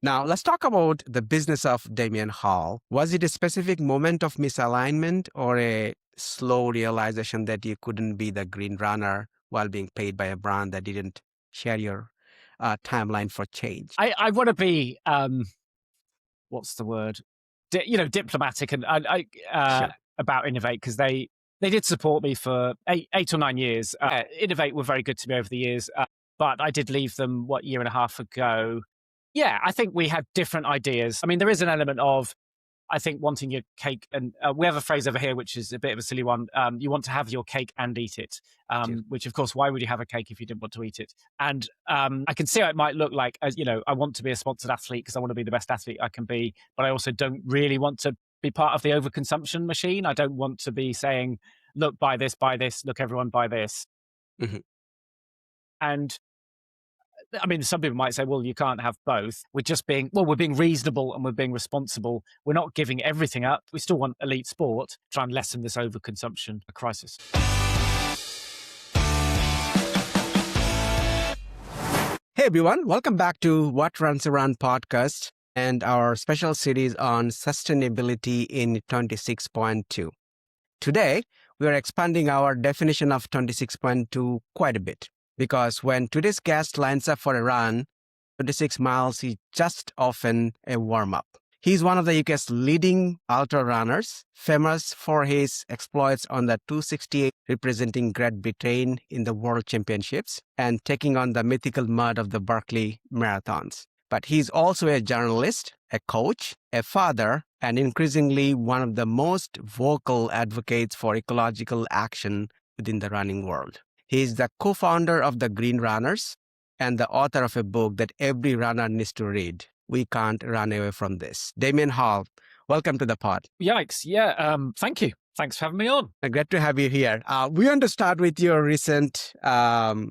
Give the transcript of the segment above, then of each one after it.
Now, let's talk about the business of Damian Hall. Was it a specific moment of misalignment or a slow realization that you couldn't be the green runner while being paid by a brand that didn't share your timeline for change? I want to be, what's the word? Diplomatic and Sure. about Innovate, because they did support me for 8 or 9 years. Innovate were very good to me over the years, but I did leave them, year and a half ago. Yeah, I think we had different ideas. I mean, there is an element of, I think, wanting your cake, and we have a phrase over here, which is a bit of a silly one. You want to have your cake and eat it, which, of course, why would you have a cake if you didn't want to eat it? And I can see how it might look like, I want to be a sponsored athlete because I want to be the best athlete I can be, but I also don't really want to be part of the overconsumption machine. I don't want to be saying, look, buy this, look, everyone buy this. Mm-hmm. And I mean, some people might say, well, you can't have both. We're being reasonable and we're being responsible. We're not giving everything up. We still want elite sport, try and lessen this overconsumption crisis. Hey, everyone. Welcome back to What Runs Around podcast and our special series on sustainability in 26.2. Today, we are expanding our definition of 26.2 quite a bit. Because when today's guest lines up for a run, 26 miles is just often a warm-up. He's one of the UK's leading ultra runners, famous for his exploits on the 268 representing Great Britain in the World Championships and taking on the mythical mud of the Barclay Marathons. But he's also a journalist, a coach, a father, and increasingly one of the most vocal advocates for ecological action within the running world. He is the co-founder of the Green Runners and the author of a book that every runner needs to read. We can't run away from this. Damian Hall, welcome to the pod. Yikes. Yeah. Thank you. Thanks for having me on. Great to have you here. We want to start with your recent, iconic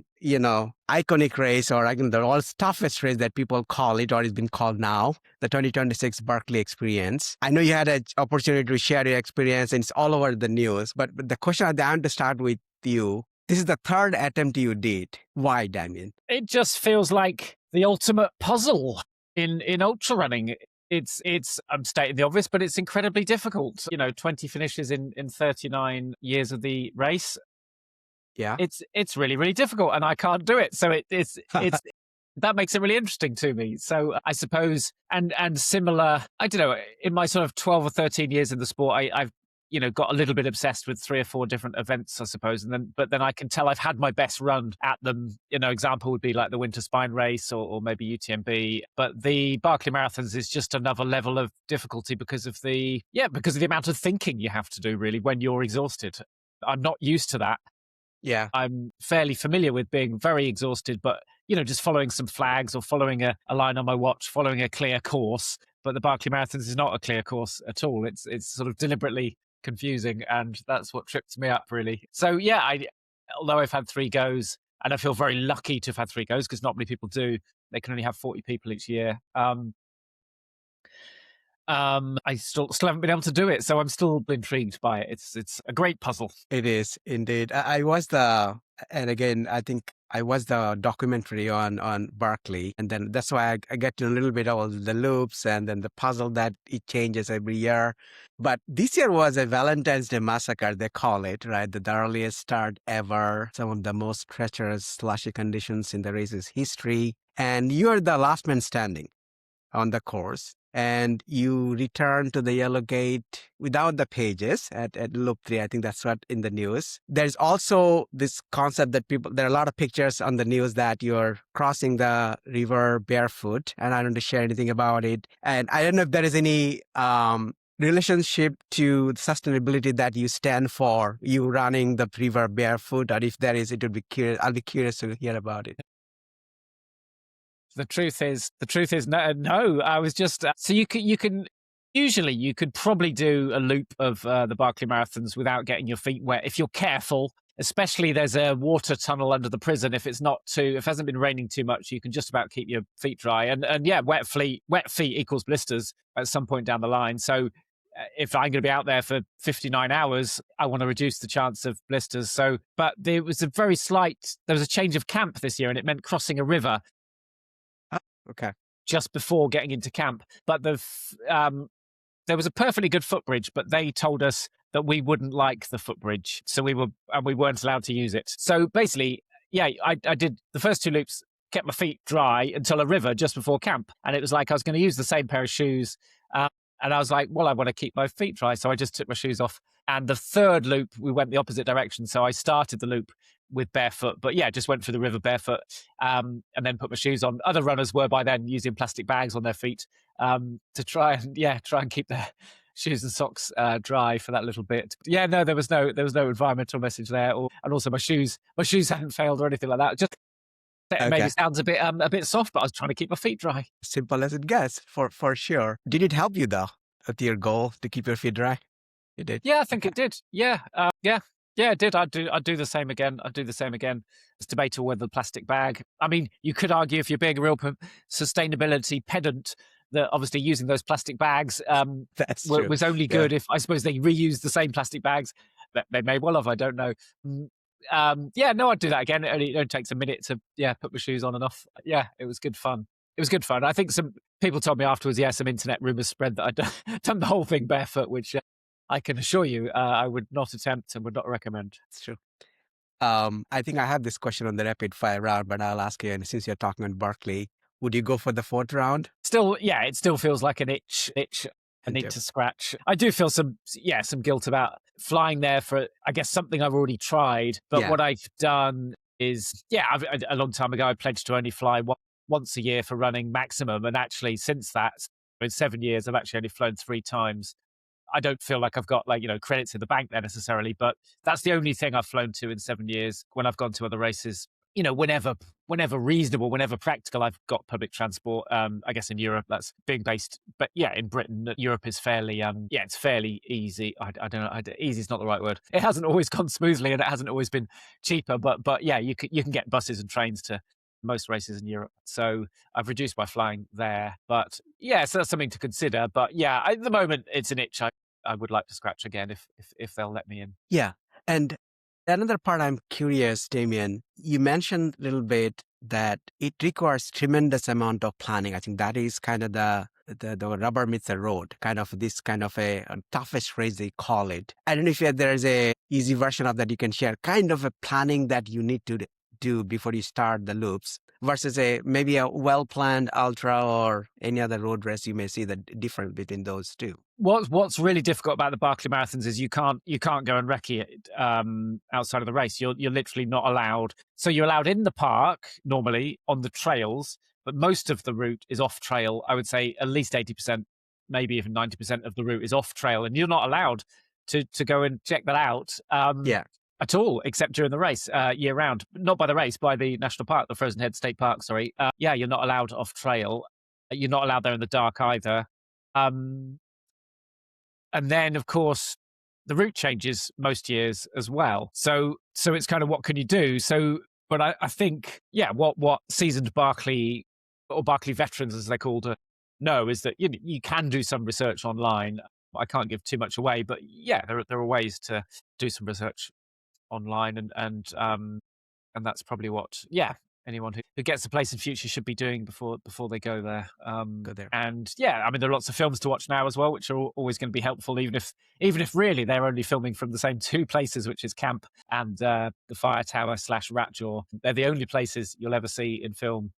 race, or the all toughest race that people call it, or it's been called now, the 2026 Barkley experience. I know you had an opportunity to share your experience and it's all over the news, but the question I want to start with you, this is the third attempt you did. Why, Damian? It just feels like the ultimate puzzle in ultra running. It's I'm stating the obvious, but it's incredibly difficult. 20 finishes in 39 years of the race. Yeah. It's really, really difficult, and I can't do it. So it's that makes it really interesting to me. So I suppose, and similar, I don't know, in my sort of 12 or 13 years in the sport, I've got a little bit obsessed with 3 or 4 different events, I suppose. But then I can tell I've had my best run at them. Example would be like the Winter Spine Race or maybe UTMB. But the Barclay Marathons is just another level of difficulty because of the amount of thinking you have to do, really, when you're exhausted. I'm not used to that. Yeah. I'm fairly familiar with being very exhausted, but, just following some flags or following a line on my watch, following a clear course. But the Barclay Marathons is not a clear course at all. It's sort of deliberately confusing, and that's what tripped me up, really. So yeah, although I've had 3 goes, and I feel very lucky to have had 3 goes because not many people do. They can only have 40 people each year. I still haven't been able to do it, so I'm still intrigued by it. It's a great puzzle. It is indeed. I was the documentary on Barkley, and then that's why I get to a little bit of the loops and then the puzzle that it changes every year. But this year was a Valentine's Day massacre, they call it, right? The earliest start ever, some of the most treacherous slushy conditions in the race's history, and you're the last man standing on the course. And you return to the yellow gate without the pages at loop 3. I think that's what in the news. There's also this concept that there are a lot of pictures on the news that you're crossing the river barefoot, and I don't want to share anything about it. And I don't know if there is any relationship to sustainability that you stand for, you running the river barefoot, or if there is, I'll be curious to hear about it. The truth is no. I was just so you can usually you could probably do a loop of the Barclay Marathons without getting your feet wet if you're careful. Especially there's a water tunnel under the prison. If it hasn't been raining too much, you can just about keep your feet dry. And yeah, wet feet equals blisters at some point down the line. So if I'm going to be out there for 59 hours, I want to reduce the chance of blisters. So, but there was a change of camp this year, and it meant crossing a river. Okay. just before getting into camp. But there was a perfectly good footbridge, but they told us that we wouldn't like the footbridge, so we weren't allowed to use it. So basically, yeah, I did the first 2 loops, kept my feet dry until a river just before camp, and it was like I was going to use the same pair of shoes, and I was like, well, I want to keep my feet dry, so I just took my shoes off. And the 3rd loop, we went the opposite direction, so I started the loop with barefoot, but yeah, just went through the river barefoot, and then put my shoes on. Other runners were by then using plastic bags on their feet to try and keep their shoes and socks dry for that little bit. But yeah, no, there was no environmental message there, and also my shoes hadn't failed or anything like that. Just maybe sounds a bit soft, but I was trying to keep my feet dry. Simple as it gets, for sure. Did it help you though with your goal to keep your feet dry? It did. Yeah, I think it did. Yeah, it did. I'd do the same again. It's debatable whether the plastic bag. I mean, you could argue if you're being a real sustainability pedant that obviously using those plastic bags was only good if, I suppose, they reused the same plastic bags. They may well have. I don't know. I'd do that again. It only takes a minute to put my shoes on and off. Yeah, it was good fun. I think some people told me afterwards, some internet rumors spread that I'd done the whole thing barefoot, which I can assure you I would not attempt and would not recommend. It's true. I think I have this question on the rapid fire round, but I'll ask you, and since you're talking on Barkley, would you go for the 4th round? Still, it still feels like an itch I need to scratch. I do feel some guilt about flying there for, I guess, something I've already tried. But what I've done is, a long time ago, I pledged to only fly once a year for running maximum. And actually, since that, in 7 years, I've actually only flown 3 times. I don't feel like I've got credits in the bank there necessarily, but that's the only thing I've flown to in 7 years. When I've gone to other races, whenever reasonable, whenever practical, I've got public transport. I guess in Europe that's being based, but in Britain, Europe is fairly, it's fairly easy. I don't know, easy is not the right word. It hasn't always gone smoothly, and it hasn't always been cheaper. But you can get buses and trains to most races in Europe. So I've reduced my flying there. But so that's something to consider. But at the moment, it's an itch I would like to scratch again if they'll let me in. Yeah. And another part I'm curious, Damian, you mentioned a little bit that it requires tremendous amount of planning. I think that is kind of the rubber meets the road, kind of this kind of a toughest phrase they call it. I don't know if there's a easy version of that you can share, kind of a planning that you need to do before you start the loops versus maybe a well-planned ultra or any other road race. You may see the difference between those two. What's really difficult about the Barclay Marathons is you can't go and recce it outside of the race. You're literally not allowed. So you're allowed in the park normally on the trails, but most of the route is off trail. I would say at least 80%, maybe even 90% of the route is off trail, and you're not allowed to go and check that out. At all, except during the race, year round. Not by the race, by the national park, the Frozen Head State Park. Sorry. You're not allowed off trail. You're not allowed there in the dark either. And then, of course, the route changes most years as well. So it's kind of what can you do? So, but I think, what seasoned Barkley or Barkley veterans, as they're called, know is that you can do some research online. I can't give too much away, but there are ways to do some research online, and that's probably what anyone who gets a place in future should be doing before they go there. And I mean, there are lots of films to watch now as well, which are always going to be helpful, even if really they're only filming from the same 2 places, which is camp and the fire tower / rat jaw. They're the only places you'll ever see in film.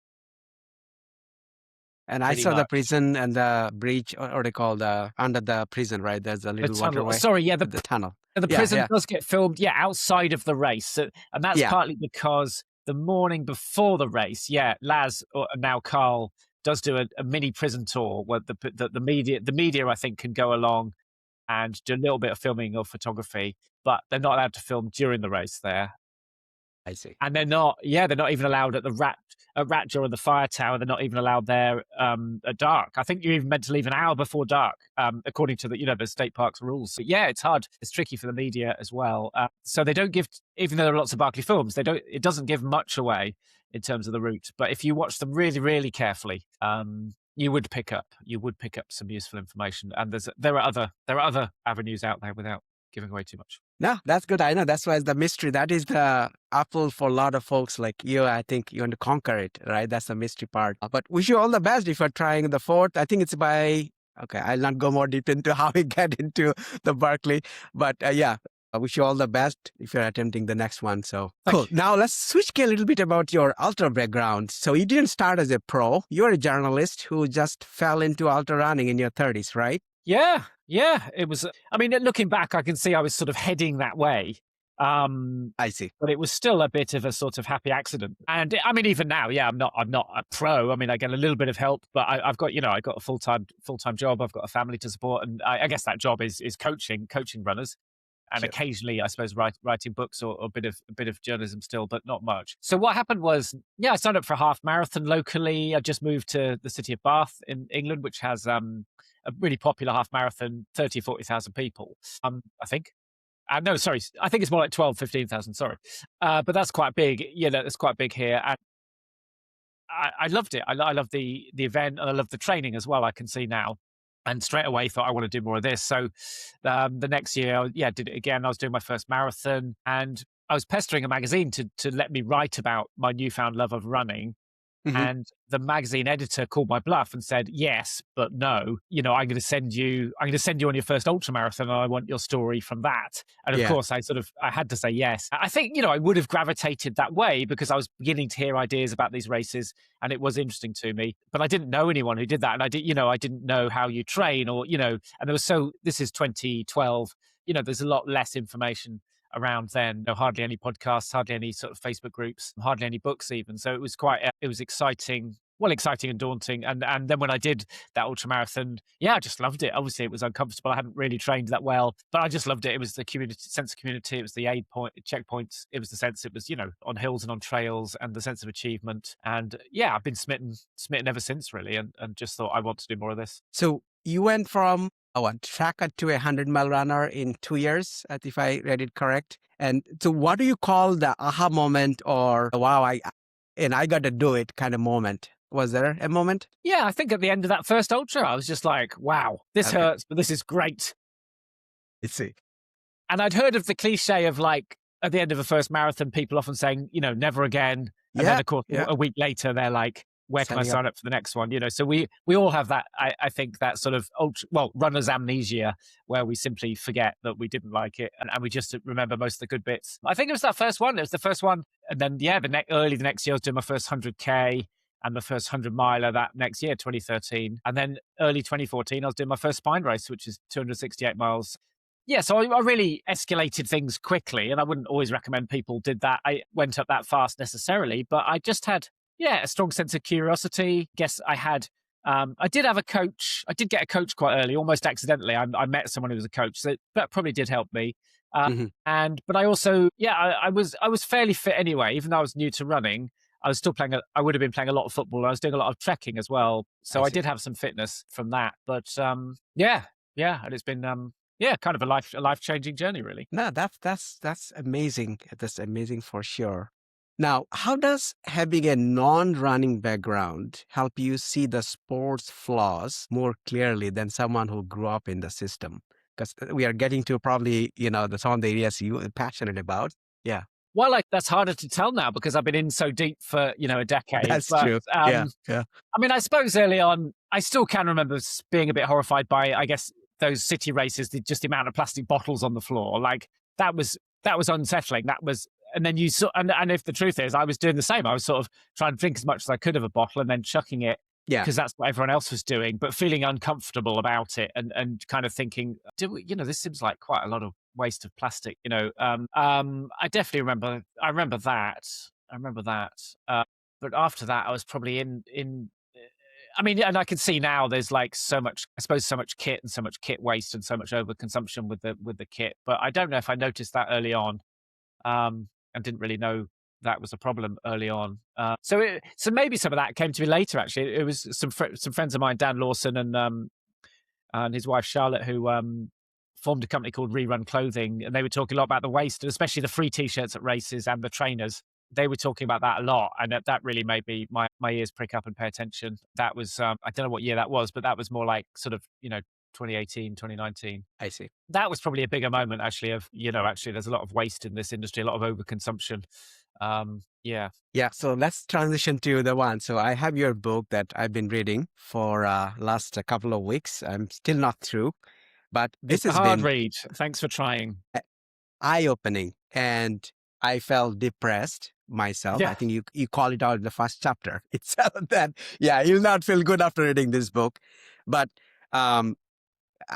And I saw the prison and the bridge, or they call under the prison, right? There's a little waterway. Sorry, the tunnel. The prison does get filmed, outside of the race. So, and that's partly because the morning before the race, Laz, or now Carl, does do a mini prison tour where the media, I think, can go along and do a little bit of filming or photography, but they're not allowed to film during the race there. I see. And they're not even allowed at the rat jaw and the fire tower. They're not even allowed there at dark. I think you're even meant to leave an hour before dark, according to the state parks rules. So it's hard. It's tricky for the media as well. So they don't give, even though there are lots of Barkley films, it doesn't give much away in terms of the route. But if you watch them really, really carefully, you would pick up some useful information. And there are other avenues out there without giving away too much. No, that's good. I know that's why it's the mystery. That is the apple for a lot of folks like you. I think you want to conquer it, right? That's the mystery part. But wish you all the best if you're trying the fourth. I think it's by, okay, I'll not go more deep into how we get into the Barkley. But yeah, I wish you all the best if you're attempting the next one. So Thank cool. you. Now let's switch gear a little bit about your ultra background. So you didn't start as a pro. You're a journalist who just fell into ultra running in your 30s, right? Yeah. It was, I mean, looking back, I can see I was sort of heading that way. I see. But it was still a bit of a sort of happy accident. And I mean, even now, yeah, I'm not a pro. I mean, I get a little bit of help, but I've got, I got a full-time job. I've got a family to support. And I guess that job is coaching runners. And Sure. occasionally, I suppose, writing books or a bit of journalism still, but not much. So what happened was, yeah, I signed up for a half marathon locally. I just moved to the city of Bath in England, which has a really popular half marathon, 30, 40,000 people, I think. No, sorry, I think it's more like 12, 15,000, sorry. But that's quite big. It's quite big here. And I loved it. I love the event, and I love the training as well, I can see now. And straight away thought I want to do more of this. So the next year, did it again. I was doing my first marathon, and I was pestering a magazine to let me write about my newfound love of running. Mhm. And the magazine editor called my bluff and said, yes, but no, I'm going to send you on your first ultramarathon, and I want your story from that. And of Yeah. course, I had to say yes. I think, I would have gravitated that way because I was beginning to hear ideas about these races, and it was interesting to me, but I didn't know anyone who did that. And I didn't know how you train and this is 2012, there's a lot less information around then. Hardly any podcasts, hardly any sort of Facebook groups, hardly any books even. So it was it was exciting and daunting. And then when I did that ultra marathon, I just loved it. Obviously it was uncomfortable. I hadn't really trained that well, but I just loved it. It was the sense of community. It was the checkpoints. It was the sense it was, on hills and on trails, and the sense of achievement. And I've been smitten ever since, really. And just thought I want to do more of this. So you went from a tracker to a 100-mile runner in 2 years, if I read it correct. And so what do you call the aha moment or, wow, I got to do it kind of moment? Was there a moment? Yeah, I think at the end of that first ultra, I was just like, wow, this Okay. hurts, but this is great. Let's see. And I'd heard of the cliche of, like, at the end of a first marathon, people often saying, never again. And then, of course, a week later, they're like, where can I sign up for the next one? So we all have that, I think, that sort of runner's amnesia, where we simply forget that we didn't like it, and we just remember most of the good bits. I think it was that first one. It was the first one. And then, early the next year, I was doing my first 100K and the first 100-miler that next year, 2013. And then early 2014, I was doing my first spine race, which is 268 miles. Yeah, so I really escalated things quickly, and I wouldn't always recommend people did that. I went up that fast necessarily, but I just had, a strong sense of curiosity. Guess I had, I did have a coach. I did get a coach quite early, almost accidentally. I met someone who was a coach, so that probably did help me. But I also, I was fairly fit anyway, even though I was new to running. I was still playing. I would have been playing a lot of football. I was doing a lot of trekking as well, so I did have some fitness from that. But and it's been kind of a life changing journey, really. No, that's amazing. That's amazing for sure. Now, how does having a non-running background help you see the sport's flaws more clearly than someone who grew up in the system? Because we are getting to probably, some of the areas you're passionate about. Yeah. Well, that's harder to tell now because I've been in so deep for, a decade. That's but, true. Yeah. I mean, I suppose early on, I still can remember being a bit horrified by, I guess, those city races, just the amount of plastic bottles on the floor. Like that was unsettling. That was, and then you saw, and if the truth is, I was doing the same. I was sort of trying to drink as much as I could of a bottle and then chucking it. Yeah. Because that's what everyone else was doing, but feeling uncomfortable about it and kind of thinking, this seems like quite a lot of waste of plastic, I definitely remember. I remember that. But after that, I was probably in. I mean, and I can see now there's like so much kit and so much kit waste and so much overconsumption with the kit. But I don't know if I noticed that early on, and didn't really know that was a problem early on. So maybe some of that came to me later. Actually, it was some friends of mine, Dan Lawson and his wife Charlotte, who formed a company called Rerun Clothing, and they were talking a lot about the waste, and especially the free T-shirts at races and the trainers. They were talking about that a lot, and that really made me my ears prick up and pay attention. That was I don't know what year that was, but that was more like sort of 2018, 2019. I see. That was probably a bigger moment, actually, of, actually, there's a lot of waste in this industry, a lot of overconsumption. Yeah. Yeah, so let's transition to the one. So I have your book that I've been reading for last a couple of weeks. I'm still not through, but this It's a has hard been read. Thanks for trying. eye-opening, and I felt depressed myself. I Yeah. think you call it out in the first chapter itself that, yeah, you'll not feel good after reading this book. But um,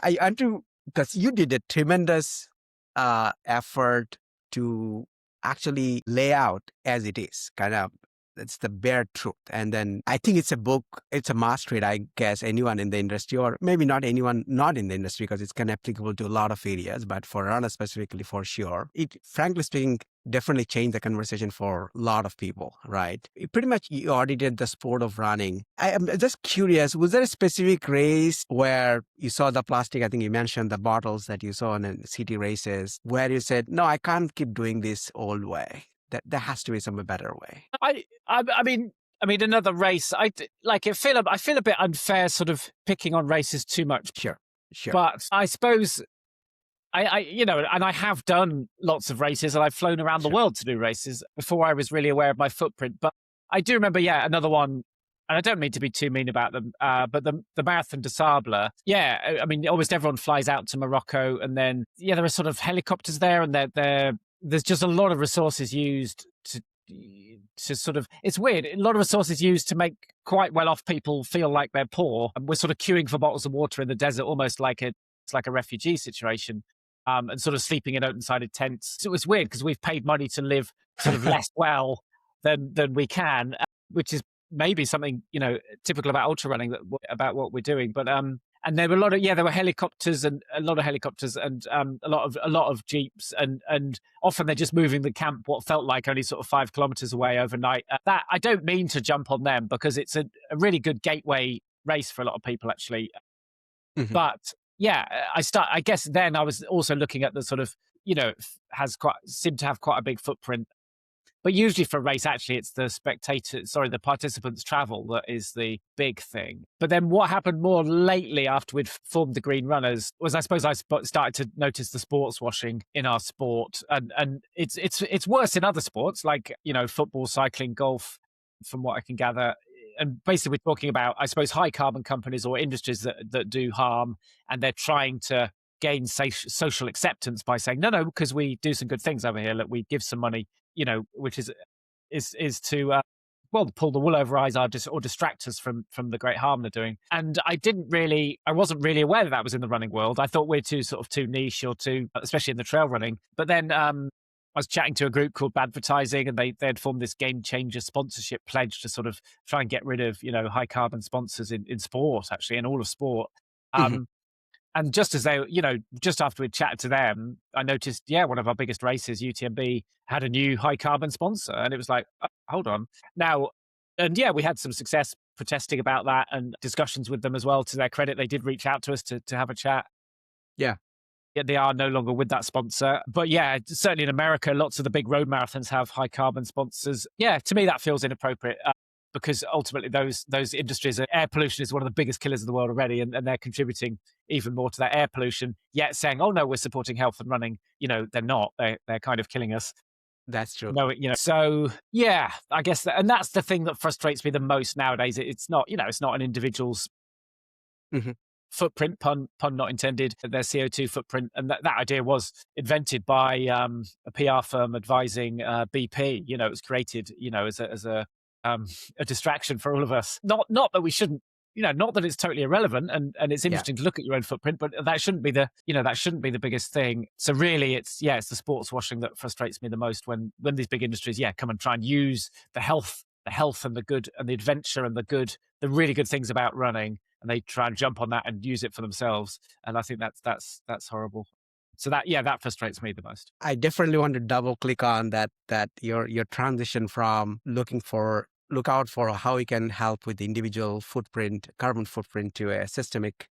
I want to, because you did a tremendous effort to actually lay out as it is, kind of, it's the bare truth. And then I think it's a book, it's a must read, I guess, anyone in the industry, or maybe not anyone not in the industry, because it's kind of applicable to a lot of areas, but for runners specifically, for sure. It, frankly speaking, definitely changed the conversation for a lot of people, right? It pretty much you audited the sport of running. I am just curious, was there a specific race where you saw the plastic? I think you mentioned the bottles that you saw in the city races, where you said, no, I can't keep doing this old way. That there has to be some better way. I mean, another race. I feel a bit unfair, sort of picking on races too much. Sure, sure. But I suppose and I have done lots of races, and I've flown around the world to do races before I was really aware of my footprint. But I do remember, another one. And I don't mean to be too mean about them, but the Marathon des Sables, I mean, almost everyone flies out to Morocco, and then there are sort of helicopters there, and there's just a lot of resources used to sort of, it's weird, a lot of resources used to make quite well-off people feel like they're poor, and we're sort of queuing for bottles of water in the desert, almost like it's like a refugee situation, and sort of sleeping in open-sided tents. So it's weird because we've paid money to live sort of less well than we can, which is maybe something typical about ultra running, about what we're doing. But and there were a lot of there were helicopters, and a lot of jeeps, and often they're just moving the camp what felt like only sort of 5 kilometers away overnight. That I don't mean to jump on them, because it's a really good gateway race for a lot of people, actually. Mm-hmm. But I guess then I was also looking at the sort of seemed to have quite a big footprint. But usually for a race, actually, it's the participants' travel that is the big thing. But then what happened more lately, after we'd formed the Green Runners, was I suppose I started to notice the sports washing in our sport. And it's worse in other sports, like, football, cycling, golf, from what I can gather. And basically we're talking about, I suppose, high carbon companies or industries that do harm, and they're trying to gain social acceptance by saying, no, because we do some good things over here. Look, we give some money, which is to pull the wool over our eyes, or distract us from the great harm they're doing. And I wasn't really aware that was in the running world. I thought we're too niche, or too, especially in the trail running. But then I was chatting to a group called Advertising, and they had formed this game changer sponsorship pledge to sort of try and get rid of high carbon sponsors in sport, actually, in all of sport. Mm-hmm. And just as just after we'd chatted to them, I noticed, one of our biggest races, UTMB, had a new high carbon sponsor. And it was like, oh, hold on. Now, and we had some success protesting about that, and discussions with them as well. To their credit, they did reach out to us to have a chat. Yeah. They are no longer with that sponsor. But certainly in America, lots of the big road marathons have high carbon sponsors. To me, that feels inappropriate. Because ultimately those industries, air pollution is one of the biggest killers of the world already, and they're contributing even more to that air pollution, yet saying, oh no, we're supporting health and running. They're not. They're kind of killing us. That's true. No, so I guess and that's the thing that frustrates me the most nowadays. It's not, it's not an individual's footprint, pun not intended, their CO2 footprint. And that idea was invented by a PR firm advising BP. It was created, as a distraction for all of us. Not that we shouldn't, not that it's totally irrelevant, and it's interesting to look at your own footprint, but that shouldn't be the biggest thing. So really, it's the sports washing that frustrates me the most, when these big industries come and try and use the health and the good and the adventure and the really good things about running, and they try and jump on that and use it for themselves. And I think that's horrible. So that frustrates me the most. I definitely want to double click on that your transition from look out for how we can help with the individual footprint, carbon footprint, to a systemic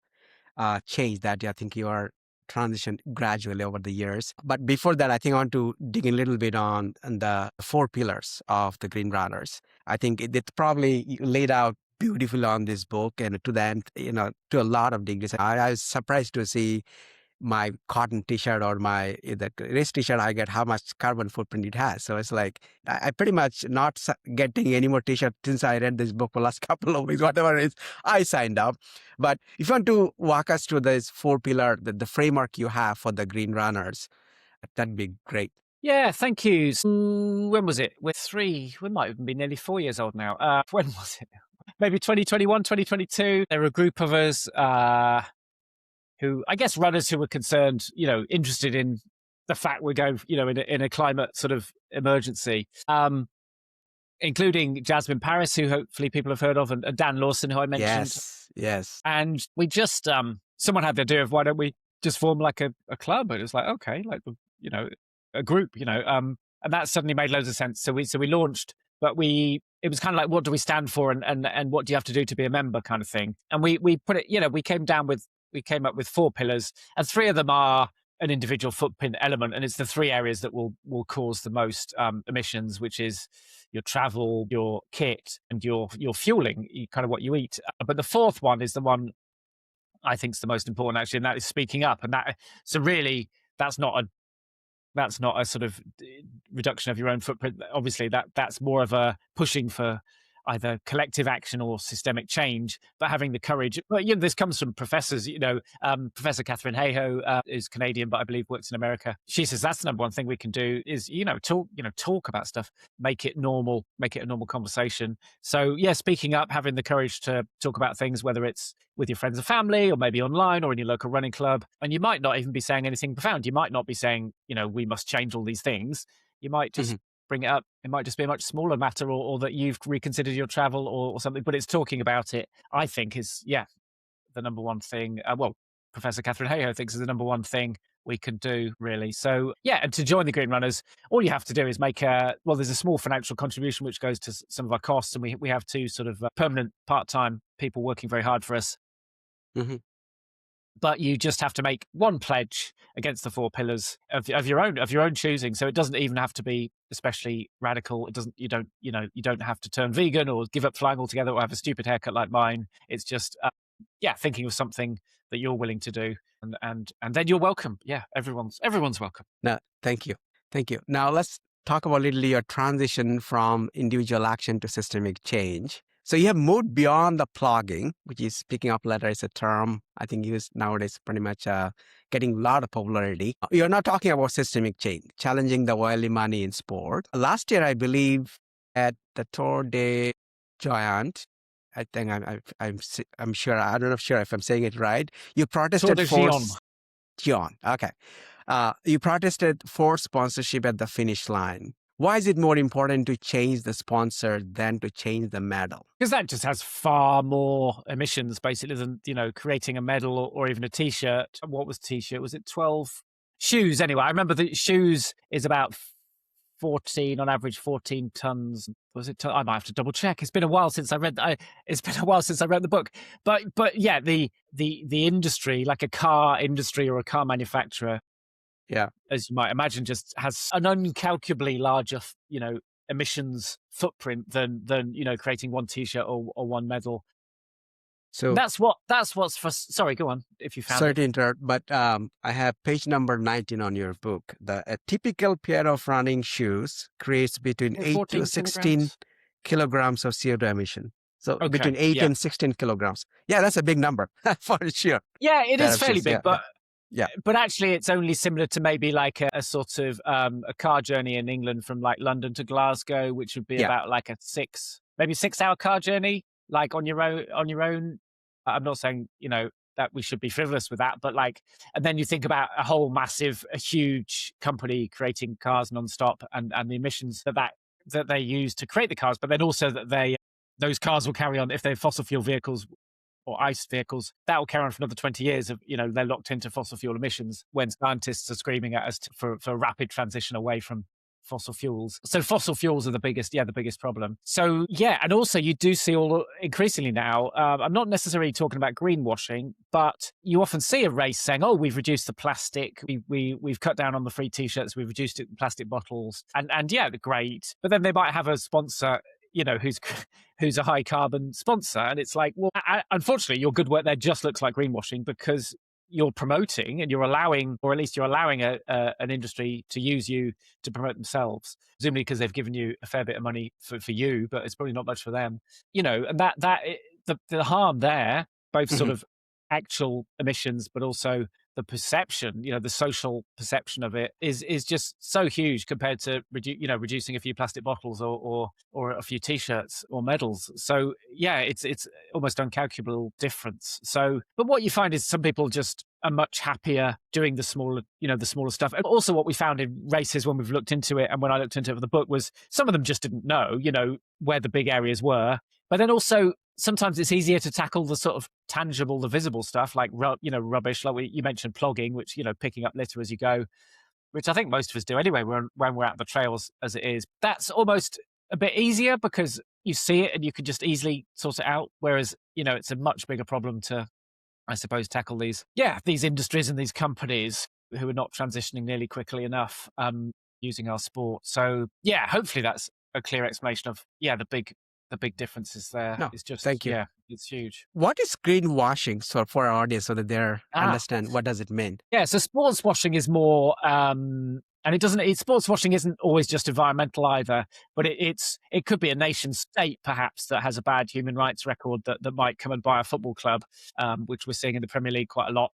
change that I think you are transitioned gradually over the years. But before that, I think I want to dig a little bit on the 4 pillars of the Green Runners. I think it's probably laid out beautifully on this book and to the end, to a lot of degrees. I was surprised to see my cotton t-shirt or the race t-shirt I get, how much carbon footprint it has. So it's like, I pretty much not getting any more t-shirt since I read this book for last couple of weeks, whatever it is, I signed up. But if you want to walk us through this 4-pillar, the framework you have for the green runners, that'd be great. Yeah, thank you. So when was it? We might even be nearly 4 years old now. When was it? Maybe 2021, 2022. There were a group of us who, I guess, runners who were concerned, interested in the fact we're going, in a climate sort of emergency, including Jasmine Paris, who hopefully people have heard of, and Dan Lawson, who I mentioned. Yes. And we just, someone had the idea of, why don't we just form like a club? And it was like, okay, like, a group, and that suddenly made loads of sense. So we launched, but it was kind of like, what do we stand for, and what do you have to do to be a member, kind of thing. And we put it, we came up with 4 pillars, and 3 of them are an individual footprint element, and it's the 3 areas that will cause the most emissions, which is your travel, your kit, and your fueling, kind of what you eat. But the 4th one is the one I think is the most important, actually, and that is speaking up. And so really, that's not a sort of reduction of your own footprint. Obviously, that's more of a pushing for either collective action or systemic change, but having the courage. But this comes from professors. Professor Catherine Hayhoe is Canadian, but I believe works in America. She says that's the number one thing we can do is talk about stuff, make it normal, make it a normal conversation. So yeah, speaking up, having the courage to talk about things, whether it's with your friends and family, or maybe online, or in your local running club. And you might not even be saying anything profound. You might not be saying, we must change all these things. You might just bring it up. It might just be a much smaller matter, or that you've reconsidered your travel or something, but it's talking about it, I think, is, the number one thing. Professor Catherine Hayhoe thinks is the number one thing we can do, really. So, and to join the Green Runners, all you have to do is make there's a small financial contribution which goes to some of our costs, and we have 2 sort of permanent part-time people working very hard for us. Mm-hmm. But you just have to make one pledge against the 4 pillars of your own choosing. So it doesn't even have to be especially radical. You don't have to turn vegan or give up flying altogether or have a stupid haircut like mine. It's just thinking of something that you're willing to do, and then you're welcome. Yeah, everyone's welcome. No, thank you. Now let's talk about a little your transition from individual action to systemic change. So you have moved beyond the plugging, which is picking up litter is a term I think used nowadays pretty much getting a lot of popularity. You're not talking about systemic change, challenging the oily money in sport. Last year, I believe, at the Tour de Giant, I think I'm sure, I'm not sure if I'm saying it right. You protested for Gion. Okay. You protested for sponsorship at the finish line. Why is it more important to change the sponsor than to change the medal? Because that just has far more emissions, basically, than, creating a medal or even a T-shirt. What was T-shirt? Was it 12? Shoes, anyway. I remember the shoes is about 14, on average, 14 tons. Was it? I might have to double check. It's been a while since I read. It's been a while since I read the book. But yeah, the industry, like a car industry or a car manufacturer, as you might imagine, just has an incalculably larger, emissions footprint than creating one T-shirt or one medal. So that's what's for. Sorry, go on if you found. Sorry to interrupt, but I have page number 19 on your book. A typical pair of running shoes creates between 8 to 16 kilograms of CO2 emission. So between 8 and 16 kilograms. Yeah, that's a big number for sure. Yeah, it is fairly big, but. Yeah, but actually, it's only similar to maybe like a sort of a car journey in England from like London to Glasgow, which would be about like a 6-hour car journey, like on your own. I'm not saying that we should be frivolous with that, but and then you think about a whole a huge company creating cars nonstop, and the emissions that they use to create the cars, but then also that those cars will carry on if they're fossil fuel vehicles or ICE vehicles, that will carry on for another 20 years of, they're locked into fossil fuel emissions when scientists are screaming at us for rapid transition away from fossil fuels. So fossil fuels are the biggest problem. So and also you do see increasingly now, I'm not necessarily talking about greenwashing, but you often see a race saying, oh, we've reduced the plastic, we've cut down on the free T-shirts, we've reduced it in plastic bottles, and great. But then they might have a sponsor, who's a high carbon sponsor. And it's like, well, unfortunately, your good work there just looks like greenwashing because you're promoting and you're allowing, or at least you're allowing an industry to use you to promote themselves, presumably because they've given you a fair bit of money for you, but it's probably not much for them, and the harm there, both sort of actual emissions, but also the perception, the social perception of it is just so huge compared to reducing a few plastic bottles or a few t-shirts or medals. So yeah, it's almost uncalculable difference. So, but what you find is some people just are much happier doing the smaller stuff. And also what we found in races when we've looked into it, and when I looked into it for the book, was some of them just didn't know, where the big areas were. But then also sometimes it's easier to tackle the sort of tangible, the visible stuff like, rubbish, like you mentioned plogging, which, picking up litter as you go, which I think most of us do anyway when we're out the trails as it is. That's almost a bit easier because you see it and you can just easily sort it out. Whereas, it's a much bigger problem to, I suppose, tackle these industries and these companies who are not transitioning nearly quickly enough using our sport. So yeah, hopefully that's a clear explanation of, the big differences there. No, It's just, thank you. yeah, it's huge. What is greenwashing, so for our audience, so that they understand what does it mean? Yeah, so sports washing is more, and sports washing isn't always just environmental either, but it could be a nation state perhaps that has a bad human rights record that might come and buy a football club, which we're seeing in the Premier League quite a lot,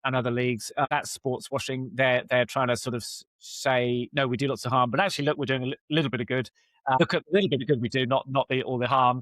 and other leagues. That's sports washing. They're trying to sort of say, no, we do lots of harm, but actually, look, we're doing a little bit of good. Look at a little bit of good we do, not all the harm.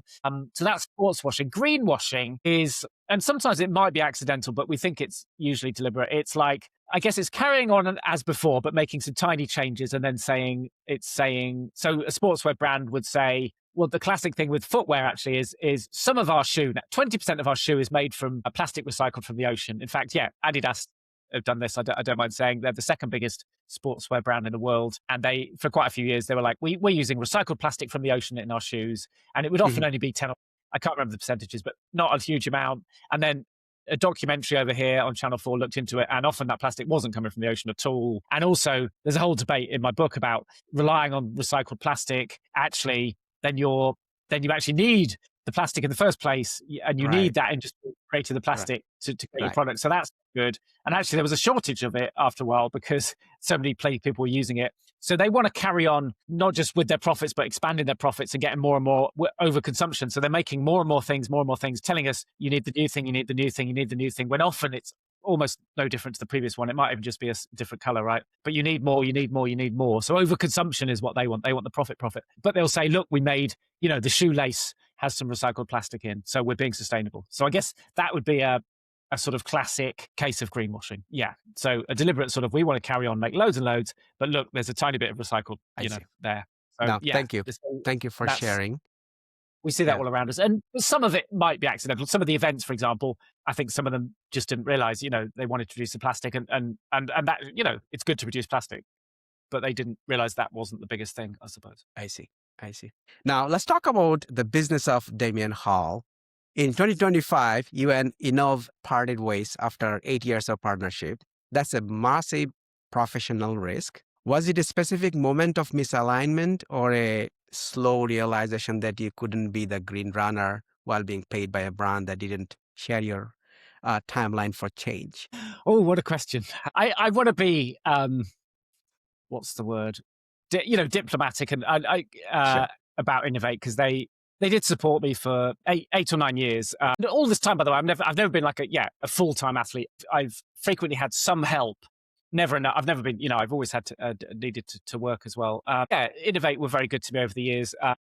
So that's sports washing. Greenwashing is, and sometimes it might be accidental, but we think it's usually deliberate. It's like, I guess it's carrying on as before, but making some tiny changes and then saying, so a sportswear brand would say, well, the classic thing with footwear actually is some of our shoe, 20% of our shoe is made from a plastic recycled from the ocean. In fact, Adidas have done this. I don't mind saying they're the second biggest sportswear brand in the world. And they, for quite a few years, they were like, we're using recycled plastic from the ocean in our shoes. And it would often only be 10, I can't remember the percentages, but not a huge amount. And then a documentary over here on Channel 4 looked into it, and often that plastic wasn't coming from the ocean at all. And also, there's a whole debate in my book about relying on recycled plastic. Actually, then you actually need the plastic in the first place, and you need that industry creating the plastic to create your product. So that's good. And actually, there was a shortage of it after a while because so many people were using it. So they want to carry on, not just with their profits, but expanding their profits and getting more and more overconsumption. So they're making more and more things, telling us you need the new thing, you need the new thing, you need the new thing, when often it's almost no different to the previous one. It might even just be a different color, right? But you need more, you need more, you need more. So overconsumption is what they want. They want the profit. But they'll say, look, we made, the shoelace has some recycled plastic in, so we're being sustainable. So I guess that would be a sort of classic case of greenwashing. Yeah. So a deliberate sort of, we want to carry on, make loads and loads, but look, there's a tiny bit of recycled, there. So, no, thank you. Thank you for sharing. We see that all around us. And some of it might be accidental. Some of the events, for example, I think some of them just didn't realize, they wanted to reduce the plastic and that, it's good to reduce plastic, but they didn't realize that wasn't the biggest thing, I suppose. I see. Now, let's talk about the business of Damian Hall. In 2025, you and Innov parted ways after 8 years of partnership. That's a massive professional risk. Was it a specific moment of misalignment or a slow realization that you couldn't be the green runner while being paid by a brand that didn't share your timeline for change? Oh, what a question. I want to be, what's the word? Diplomatic and about Innovate, because they did support me for eight or 9 years. All this time, by the way, I've never been like a full-time athlete. I've frequently had some help. Never enough. I've never been, I've always had needed to work as well. Innovate were very good to me over the years,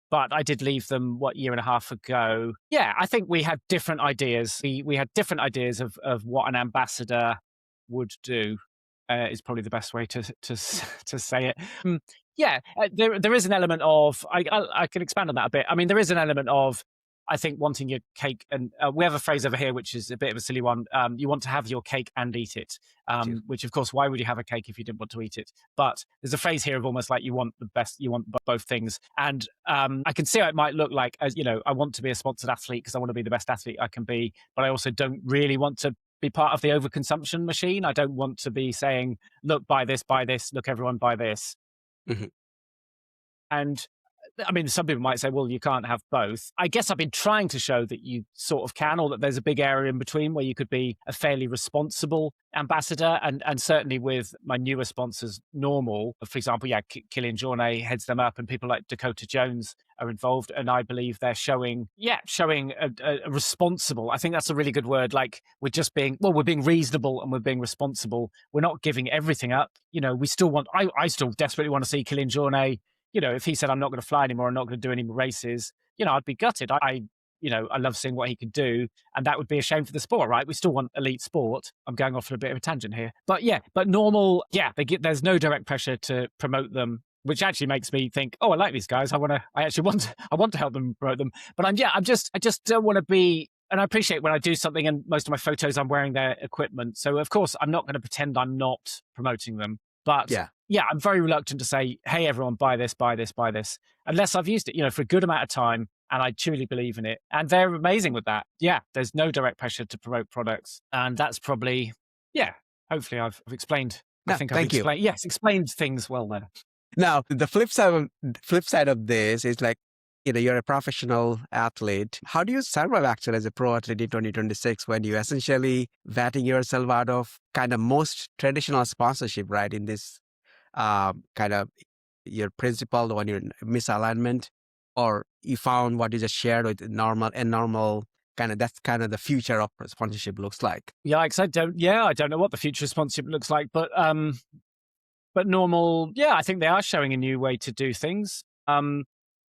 but I did leave them, year and a half ago. Yeah, I think we had different ideas. We had different ideas of what an ambassador would do, is probably the best way to say it. There is an element of, I can expand on that a bit. I mean, there is an element of, I think, wanting your cake, and we have a phrase over here, which is a bit of a silly one. You want to have your cake and eat it, which of course, why would you have a cake if you didn't want to eat it? But there's a phrase here of almost like you want the best, you want both things. And I can see how it might look like, as I want to be a sponsored athlete because I want to be the best athlete I can be, but I also don't really want to be part of the overconsumption machine. I don't want to be saying, look, buy this, look, everyone buy this. Mm-hmm. And I mean, some people might say, well, you can't have both. I guess I've been trying to show that you sort of can, or that there's a big area in between where you could be a fairly responsible ambassador. And certainly with my newer sponsors, Normal, for example, Killian Jornet heads them up, and people like Dakota Jones are involved. And I believe they're showing a responsible, I think that's a really good word. Like we're being reasonable and we're being responsible. We're not giving everything up. We still want, I still desperately want to see Killian Jornet. If he said, I'm not going to fly anymore, I'm not going to do any more races, I'd be gutted. I love seeing what he could do. And that would be a shame for the sport, right? We still want elite sport. I'm going off on a bit of a tangent here. But Normal, there's no direct pressure to promote them, which actually makes me think, oh, I like these guys. I want to help them promote them. But I just don't want to be, and I appreciate when I do something and most of my photos, I'm wearing their equipment. So of course I'm not going to pretend I'm not promoting them. But I'm very reluctant to say, hey, everyone, buy this, unless I've used it, for a good amount of time and I truly believe in it. And they're amazing with that. Yeah, there's no direct pressure to promote products. And that's probably, hopefully I've explained. No, I think I've explained things well there. Now, the flip side of this is like, you're a professional athlete. How do you survive actually as a pro athlete in 2026 when you essentially vetting yourself out of kind of most traditional sponsorship, right? In this kind of your principle on your misalignment, or you found what you just shared with normal kind of, that's kind of the future of sponsorship looks like. Yikes, I don't know what the future of sponsorship looks like, but Normal, I think they are showing a new way to do things.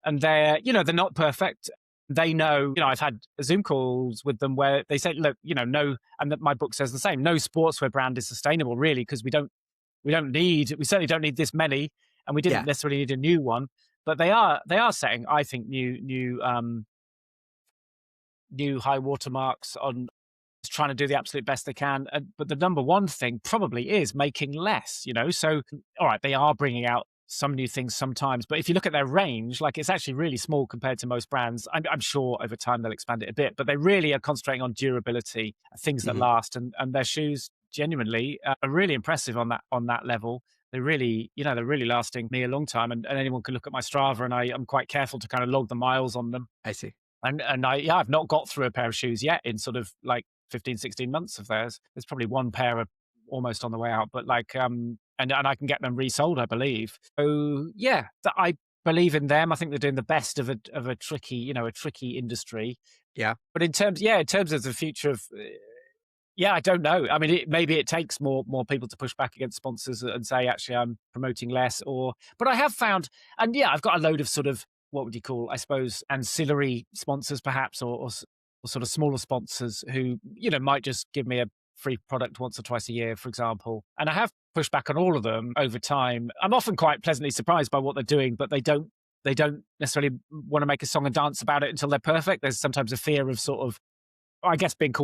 And they're not perfect. They know, I've had Zoom calls with them where they say, look, no, and that my book says the same, no sportswear brand is sustainable really, because we certainly don't need this many, and we didn't necessarily need a new one. But they are setting, I think, new high watermarks on trying to do the absolute best they can. But the number one thing probably is making less, So, all right, they are bringing out some new things sometimes, but if you look at their range, like it's actually really small compared to most brands. I'm sure over time they'll expand it a bit, but they really are concentrating on durability, things that last, and their shoes genuinely are really impressive on that level. They're really, they're really lasting me a long time, and anyone can look at my Strava, and I'm quite careful to kind of log the miles on them. I see. And I've not got through a pair of shoes yet in sort of like 15, 16 months of theirs. There's probably one pair of almost on the way out, but like, and I can get them resold, I believe. So I believe in them. I think they're doing the best of a tricky industry. Yeah. But in terms of the future of, I don't know. I mean, maybe it takes more people to push back against sponsors and say, actually, I'm promoting less. But I have found, and I've got a load of sort of, what would you call, I suppose, ancillary sponsors, perhaps, or sort of smaller sponsors who, might just give me a free product once or twice a year, for example. And I have pushed back on all of them over time. I'm often quite pleasantly surprised by what they're doing, but they don't necessarily want to make a song and dance about it until they're perfect. There's sometimes a fear of sort of, I guess, being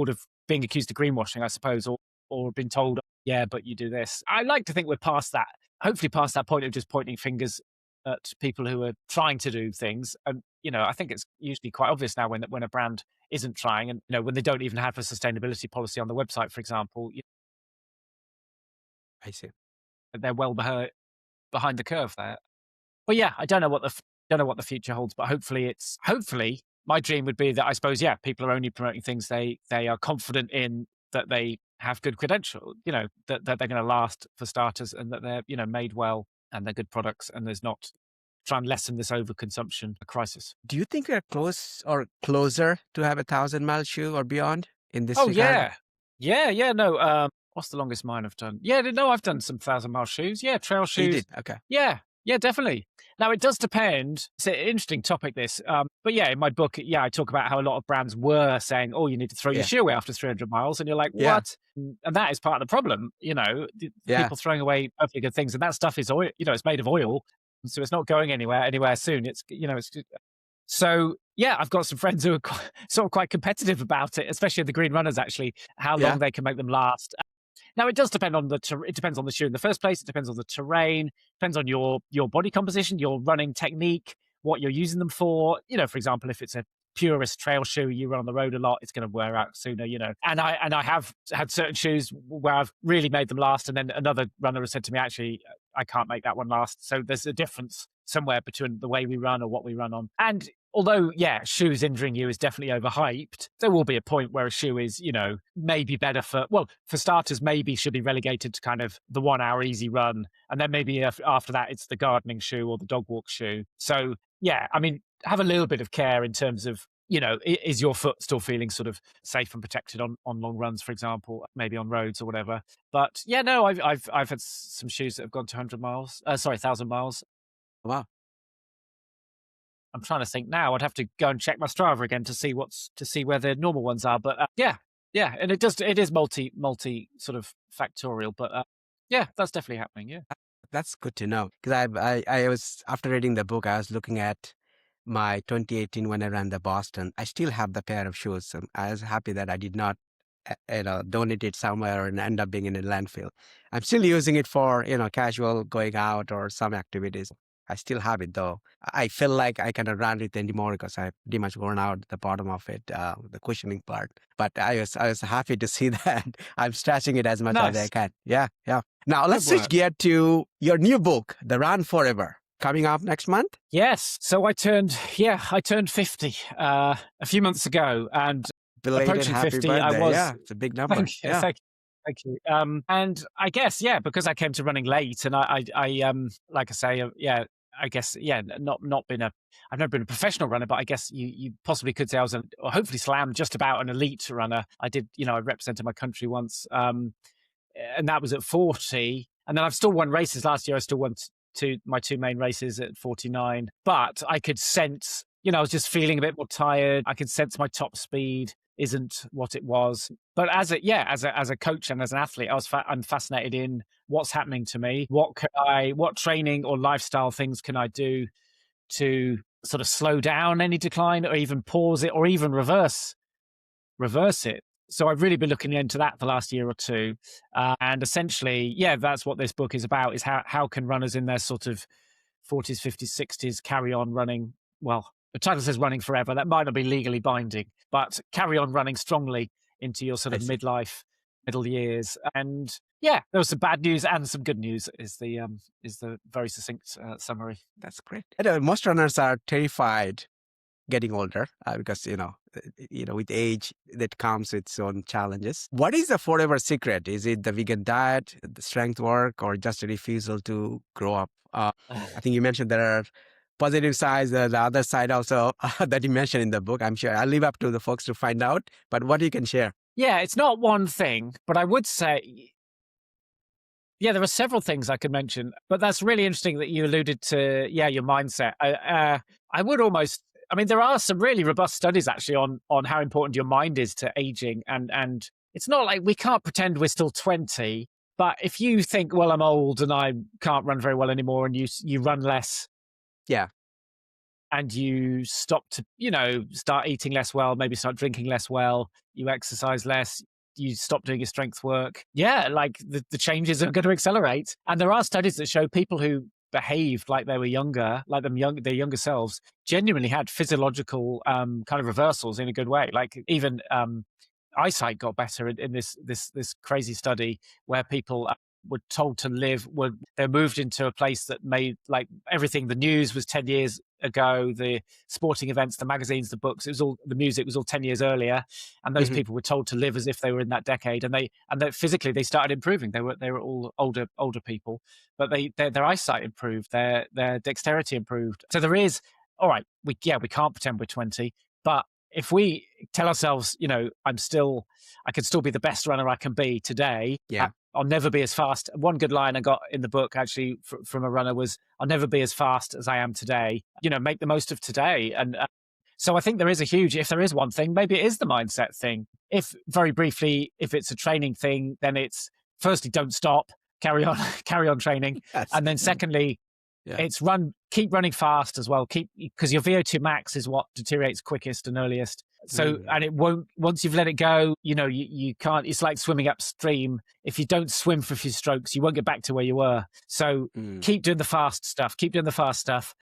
accused of greenwashing, I suppose, or been told, but you do this. I like to think we're past that, hopefully past that point of just pointing fingers at people who are trying to do things. And, I think it's usually quite obvious now when a brand isn't trying, and, when they don't even have a sustainability policy on the website, for example. I see. They're well behind the curve there. But I don't know what the future holds, but hopefully my dream would be that, I suppose, people are only promoting things they are confident in, that they have good credential, that they're going to last for starters, and that they're, made well and they're good products, and there's not try and lessen this overconsumption crisis. Do you think we're close or closer to have 1,000-mile shoe or beyond in this regard? No, what's the longest mine I've done? I've done some 1,000-mile shoes. Trail shoes. You did? Okay. Yeah, definitely. Now, it does depend. It's an interesting topic, this. But in my book, I talk about how a lot of brands were saying, oh, you need to throw your shoe away after 300 miles. And you're like, what? And that is part of the problem, people throwing away perfectly good things. And that stuff is oil, it's made of oil. So it's not going anywhere soon. It's, so I've got some friends who are quite competitive about it, especially the green runners, actually, how long they can make them last. Now, it does depend on it depends on the shoe in the first place. It depends on the terrain, depends on your body composition, your running technique, what you're using them for. For example, if it's a purist trail shoe, you run on the road a lot, it's going to wear out sooner, And I have had certain shoes where I've really made them last, and then another runner has said to me, actually, I can't make that one last. So there's a difference. somewhere between the way we run or what we run on. And although, yeah, shoes injuring you is definitely overhyped, there will be a point where a shoe is, maybe better for starters, maybe should be relegated to kind of the 1 hour easy run. And then maybe after that, it's the gardening shoe or the dog walk shoe. So, yeah, I mean, have a little bit of care in terms of, is your foot still feeling sort of safe and protected on long runs, for example, maybe on roads or whatever. But yeah, no, I've had some shoes that have gone to 1,000 miles. Wow. I'm trying to think now. I'd have to go and check my Strava again to see where the normal ones are. But yeah, and it is multi sort of factorial. But yeah, that's definitely happening. Yeah, That's good to know, because I was, after reading the book, I was looking at my 2018 when I ran the Boston. I still have the pair of shoes. I was happy that I did not donate it somewhere and end up being in a landfill. I'm still using it for casual going out or some activities. I still have it though. I feel like I cannot run it anymore because I pretty much worn out the bottom of it, the cushioning part. But I was happy to see that I'm stretching it as much as I nice. can. Yeah. Now let's Good switch work. gear to your new book, The Run Forever, coming up next month. Yes. So I turned 50 a few months ago, and Belated approaching happy 50, birthday. I was. Yeah, it's a big number. Thank you. Yeah. Thank you. And I guess, yeah, because I came to running late, and I like I say, yeah, I guess, yeah, I've never been a professional runner, but I guess you possibly could say I was or hopefully slam just about an elite runner. I did, I represented my country once, and that was at 40. And then I've still won races. Last year, I still won my two main races at 49. But I could sense, I was just feeling a bit more tired. I could sense my top speed isn't what it was. But as a coach and as an athlete, I'm fascinated in what's happening to me. What training or lifestyle things can I do to sort of slow down any decline, or even pause it, or even reverse it. So I've really been looking into that for the last year or two. And essentially, yeah, that's what this book is about, is how can runners in their sort of 40s, 50s, 60s carry on running. Well, the title says running forever. That might not be legally binding, but carry on running strongly into your sort of midlife, middle years. And yeah, there was some bad news and some good news is the very succinct summary. That's great. Most runners are terrified getting older because with age that comes with its own challenges. What is the forever secret? Is it the vegan diet, the strength work, or just a refusal to grow up? I think you mentioned there are positive sides, the other side also that you mentioned in the book. I'm sure I'll leave up to the folks to find out, but what you can share. Yeah, it's not one thing, but I would say, yeah, there are several things I could mention, but that's really interesting that you alluded to, your mindset. I would almost, there are some really robust studies actually on how important your mind is to aging. And it's not like we can't pretend we're still 20, but if you think, well, I'm old and I can't run very well anymore, and you run less. Yeah. And you stop to, start eating less well, maybe start drinking less well, you exercise less, you stop doing your strength work. Yeah, like the changes are going to accelerate. And there are studies that show people who behaved like they were younger, like their younger selves, genuinely had physiological kind of reversals in a good way. Like even eyesight got better in this crazy study where people were told to live. They moved into a place that made, like, everything. The news was 10 years ago. The sporting events, the magazines, the books, the music was all 10 years earlier. And those people were told to live as if they were in that decade. And they physically they started improving. They were all older people, but their eyesight improved, their dexterity improved. So there is, all right, we can't pretend we're 20, but if we tell ourselves, I can still be the best runner I can be today. Yeah. I'll never be as fast. One good line I got in the book actually from a runner was, I'll never be as fast as I am today. Make the most of today. And so I think there is if there is one thing, maybe it is the mindset thing. If very briefly, if it's a training thing, then it's firstly, don't stop, carry on training. And then secondly, it's keep running fast as well. Because your VO2 max is what deteriorates quickest and earliest. So, and it won't, once you've let it go, you can't, it's like swimming upstream. If you don't swim for a few strokes, you won't get back to where you were. So keep doing the fast stuff,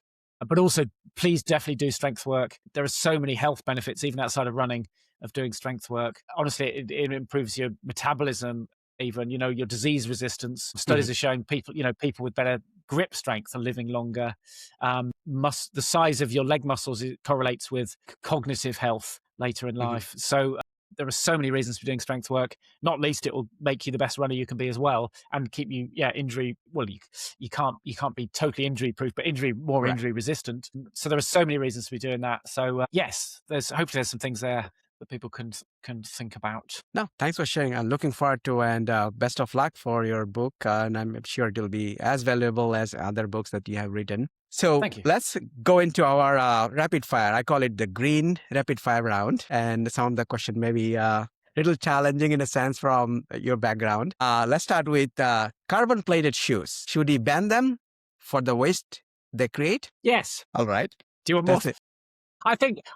but also please definitely do strength work. There are so many health benefits, even outside of running, of doing strength work. Honestly, it improves your metabolism, even, your disease resistance. Studies are showing people with better grip strength and living longer. The size of your leg muscles correlates with cognitive health later in life. So there are so many reasons for doing strength work. Not least, it will make you the best runner you can be as well, and keep you injury. Well, you can't be totally injury proof, but injury resistant. So there are so many reasons to be doing that. So yes, hopefully there's some things there that people can think about. No, thanks for sharing. I'm looking forward to, and best of luck for your book. And I'm sure it'll be as valuable as other books that you have written. So Thank you. let's go into our rapid fire. I call it the green rapid fire round. And some of the question may be a little challenging in a sense from your background. Let's start with carbon plated shoes. Should we ban them for the waste they create? Yes. All right. Do you want more? I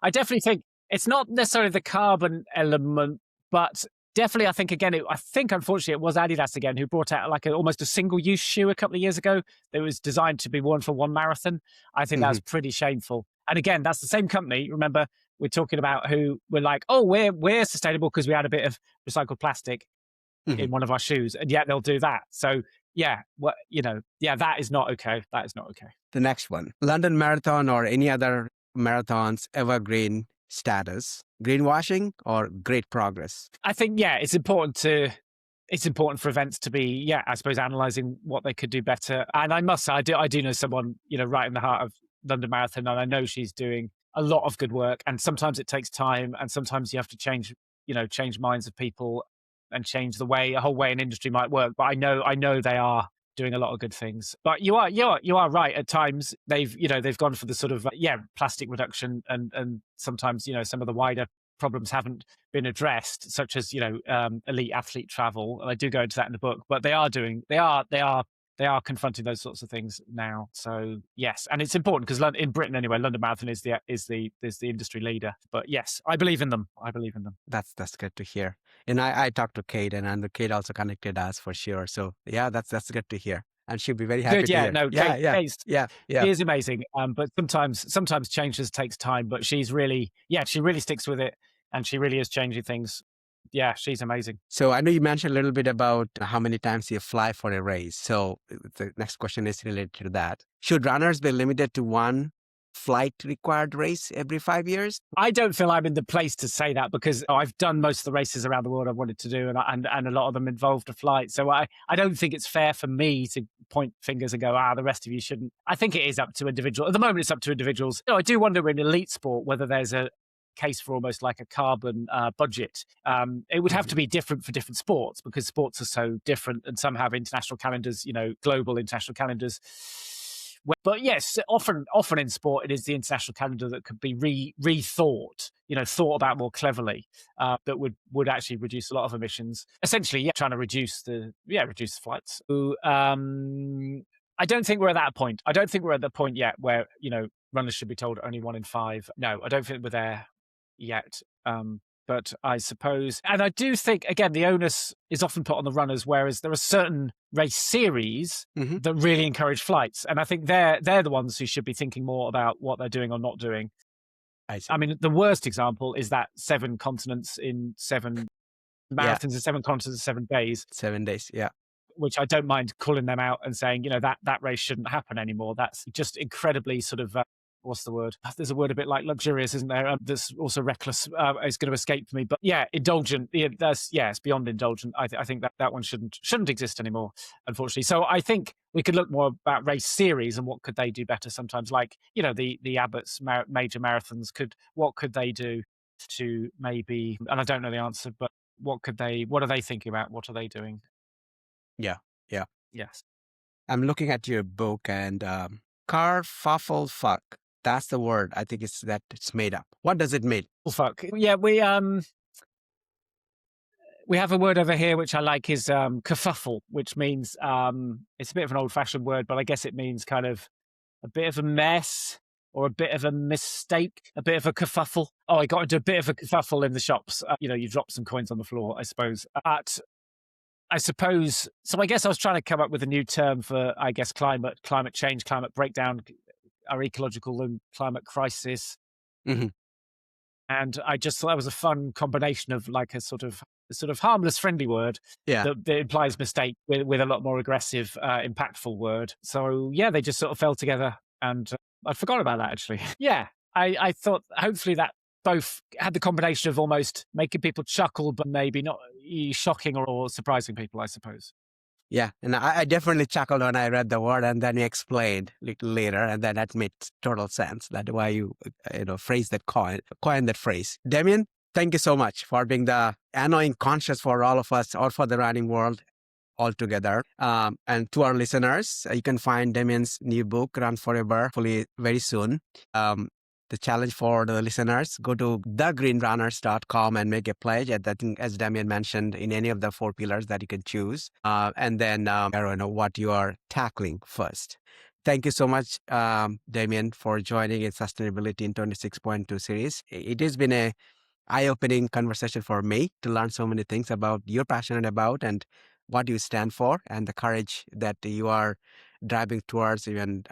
definitely think it's not necessarily the carbon element, but definitely, I think unfortunately it was Adidas again who brought out like almost a single-use shoe a couple of years ago that was designed to be worn for one marathon. I think that's pretty shameful. And again, that's the same company. Remember, we're talking about who were like, oh, we're sustainable because we had a bit of recycled plastic in one of our shoes, and yet they'll do that. So that is not okay. That is not okay. The next one, London Marathon or any other marathons evergreen status, greenwashing or great progress? I think, it's important for events to be, I suppose, analysing what they could do better. And I must say, I do know someone, right in the heart of London Marathon, and I know she's doing a lot of good work. And sometimes it takes time, and sometimes you have to change minds of people and change a whole way an industry might work. But I know they are doing a lot of good things. But you are right. At times they've gone for the sort of plastic reduction, and sometimes some of the wider problems haven't been addressed, such as elite athlete travel. And I do go into that in the book. But they are confronting those sorts of things now. So yes, and it's important because in Britain anyway, London Marathon is the industry leader. But yes, I believe in them. That's good to hear. And I talked to Kate, and Kate also connected us for sure. So yeah, that's good to hear. And she'll be very happy Good, to hear. Kate is amazing. But sometimes change takes time. But she really sticks with it, and she really is changing things. Yeah, she's amazing. So I know you mentioned a little bit about how many times you fly for a race. So the next question is related to that. Should runners be limited to one flight required race every 5 years? I don't feel I'm in the place to say that because I've done most of the races around the world I've wanted to do, and a lot of them involved a flight. So I don't think it's fair for me to point fingers and go, the rest of you shouldn't. I think it is up to individuals. At the moment, it's up to individuals. I do wonder in elite sport whether there's a case for almost like a carbon budget. It would have to be different for different sports because sports are so different, and some have international calendars, global international calendars. But yes, often in sport, it is the international calendar that could be rethought, thought about more cleverly, that would actually reduce a lot of emissions. Essentially, trying to reduce the flights. So, I don't think we're at that point. I don't think we're at the point yet where, runners should be told only 1 in 5. No, I don't think we're there yet. But I suppose, and I do think, again, the onus is often put on the runners, whereas there are certain race series that really encourage flights. And I think they're the ones who should be thinking more about what they're doing or not doing. I mean, the worst example is that 7 continents in 7 marathons in 7 continents in 7 days. 7 days, yeah. Which I don't mind calling them out and saying, that race shouldn't happen anymore. That's just incredibly sort of, what's the word? There's a word a bit like luxurious, isn't there? That's also reckless. It's going to escape me. But indulgent. It's beyond indulgent. I think that one shouldn't exist anymore, unfortunately. So I think we could look more about race series and what could they do better sometimes. Like, the Abbott's major marathons, what could they do to maybe, and I don't know the answer, but what are they thinking about? What are they doing? Yeah. Yes. I'm looking at your book and carfuffle fuck. That's the word. I think it's made up. What does it mean? Fuck. Yeah, we have a word over here which I like is kerfuffle, which means it's a bit of an old-fashioned word, but I guess it means kind of a bit of a mess or a bit of a mistake, a bit of a kerfuffle. Oh, I got into a bit of a kerfuffle in the shops. You dropped some coins on the floor, I suppose. But I suppose, so I guess I was trying to come up with a new term for, I guess, climate change, climate breakdown, our ecological and climate crisis. And I just thought that was a fun combination of like a sort of sort of harmless, friendly word Yeah. that implies mistake with a lot more aggressive, impactful word. So yeah, they just sort of fell together, and I'd forgotten about that actually. Yeah, I thought hopefully that both had the combination of almost making people chuckle, but maybe not shocking or surprising people, I suppose. Yeah, and I definitely chuckled when I read the word, and then you explained little later, and then that made total sense. That's why you phrase that coin that phrase. Damien, thank you so much for being the annoying conscious for all of us, or for the running world altogether. And to our listeners, you can find Damien's new book, Run Forever, hopefully very soon. The challenge for the listeners, go to thegreenrunners.com and make a pledge. And I think, as Damien mentioned, in any of the 4 pillars that you can choose. And then what you are tackling first. Thank you so much, Damien, for joining in Sustainability in 26.2 series. It has been a eye-opening conversation for me to learn so many things about you're passionate about and what you stand for, and the courage that you are driving towards, even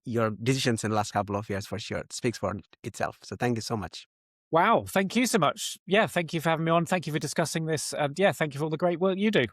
your decisions in the last couple of years for sure. It speaks for itself. So thank you so much. Wow, thank you so much. Yeah, thank you for having me on. Thank you for discussing this. And yeah, thank you for all the great work you do.